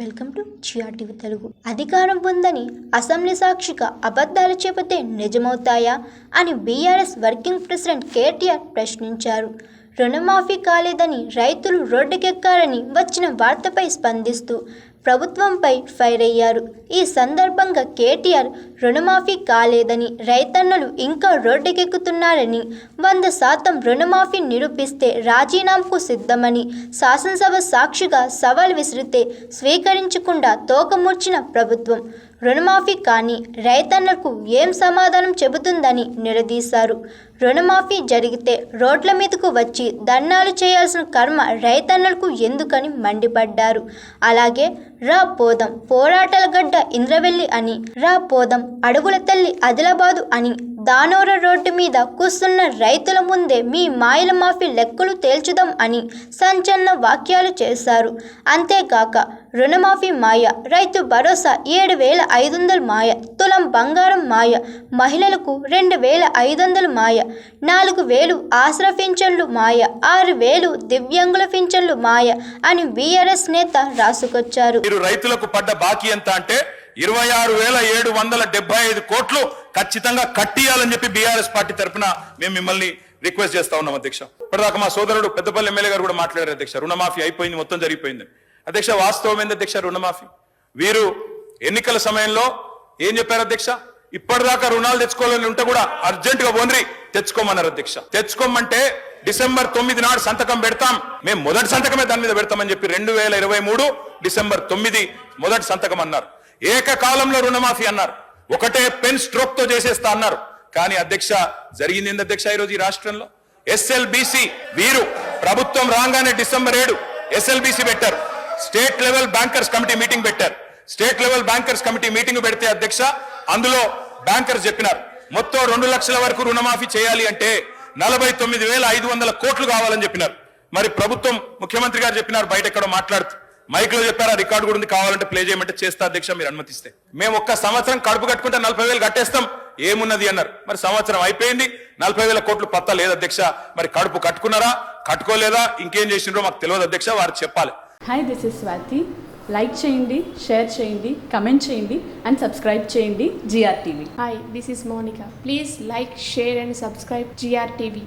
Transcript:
Welcome to GRTV Telugu. అధికారం ఉందని assembly సాక్షిగా అబద్ధాలు చెబితే నిజమవుతాయా అని బీఆర్ఎస్ వర్కింగ్ ప్రెసిడెంట్ కేటీఆర్ ప్రశ్నించారు. రుణమాఫీ కాలేదని రైతులు రోడ్డుకెక్కారని వచ్చిన వార్తపై స్పందిస్తూ ప్రభుత్వంపై ఫైర్ అయ్యారు. ఈ సందర్భంగా కేటీఆర్ రుణమాఫీ కాలేదని, రైతన్నలు ఇంకా రోడ్డుకెక్కుతున్నారని, 100% రుణమాఫీ నిరూపిస్తే రాజీనామాకు సిద్ధమని శాసనసభ సాక్షిగా సవాల్ విసిరితే స్వీకరించకుండా తోకముర్చిన ప్రభుత్వం రుణమాఫీ కానీ రైతన్నలకు ఏం సమాధానం చెబుతుందని నిలదీశారు. రుణమాఫీ జరిగితే రోడ్ల మీదకు వచ్చి ధర్నాలు చేయాల్సిన కర్మ రైతన్నలకు ఎందుకని మండిపడ్డారు. అలాగే రా పోదాం పోరాటాల గడ్డ ఇంద్రవెల్లి అని, రా పోదాం అడవుల తల్లి ఆదిలాబాదు అని దానోర రోడ్డు మీద కూస్తున్న రైతుల ముందే మీ మాయల మాఫీ లెక్కలు తేల్చుదాం అని సంచలన వ్యాఖ్యలు చేశారు. అంతేకాక రుణమాఫీ మాయ, రైతు భరోసా 7,500 మాయ, తులం బంగారం మాయ, మహిళలకు 2,500 మాయ, 4,000 ఆసరా పింఛన్లు మాయ, 6,000 దివ్యాంగుల పింఛన్లు మాయ అని బీఆర్ఎస్ నేత రాసుకొచ్చారు. రైతులకు పడ్డ బాకీ ఎంత అంటే 26,775 కోట్లు ఖచ్చితంగా కట్టియాలని చెప్పి బీఆర్ఎస్ పార్టీ తరఫున మేము మిమ్మల్ని రిక్వెస్ట్ చేస్తా ఉన్నాం అధ్యక్ష. ఇప్పటిదాకా మా సోదరుడు పెద్దపల్లి ఎమ్మెల్యే గారు కూడా మాట్లాడారు అధ్యక్ష, రుణమాఫీ అయిపోయింది, మొత్తం జరిగిపోయింది అధ్యక్ష. వాస్తవం ఏంది అధ్యక్ష? రుణమాఫీ వీరు ఎన్నికల సమయంలో ఏం చెప్పారు అధ్యక్ష? ఇప్పటిదాకా రుణాలు తెచ్చుకోవాలని ఉంటే కూడా అర్జెంట్ గా ఓన్రి తెచ్చుకోమన్నారు అధ్యక్ష. తెచ్చుకోమంటే డిసెంబర్ 9 నాడు సంతకం పెడతాం, మేము మొదటి సంతకమే దాని మీద పెడతామని చెప్పి 2023 డిసెంబర్ 9 మొదటి సంతకం అన్నారు. ఏకకాలంలో రుణమాఫీ అన్నారు, ఒకటే పెన్ స్ట్రోక్ తో చేసేస్తా అన్నారు. కానీ అధ్యక్ష జరిగింది ఏంది అధ్యక్ష? ఈరోజు ఈ రాష్ట్రంలో ఎస్ఎల్బిసి వీరు ప్రభుత్వం రాగానే డిసెంబర్ 7 ఎస్ఎల్బిసి పెట్టారు, state level bankers committee meeting పెట్టారు. State level bankers committee meeting పెడితే అధ్యక్ష అందులో బ్యాంకర్స్ చెప్పినారు మొత్తం 2 లక్షల వరకు రుణమాఫీ చేయాలి అంటే 49,500 కోట్లు కావాలని చెప్పినారు. మరి ప్రభుత్వం ముఖ్యమంత్రి గారు చెప్పినారు, బయట ఎక్కడో మాట్లాడుతూ మైక్ లో చెప్పారు, ఆ రికార్డు కూడా ఉంది, కావాలంటే ప్లే చేయమంటే చేస్తా అధ్యక్ష మీరు అనుమతిస్తే. మేము ఒక్క సంవత్సరం కడుపు కట్టుకుంటే 40,000 కట్టేస్తాం ఏమున్నది అన్నారు. మరి సంవత్సరం అయిపోయింది, 40,000 కోట్లు పత్తా లేదు అధ్యక్ష. మరి కడుపు కట్టుకున్నారా కట్టుకోలేదా ఇంకేం చేసిండ్రో మాకు తెలియదు అధ్యక్ష, వారు చెప్పాలి. Hi, this is Swathi. Like చేయండి, షేర్ చేయండి, కమెంట్ చేయండి అండ్ సబ్స్క్రైబ్ చేయండి GRTV. Hi, this is Monica. Please like, share and subscribe GRTV.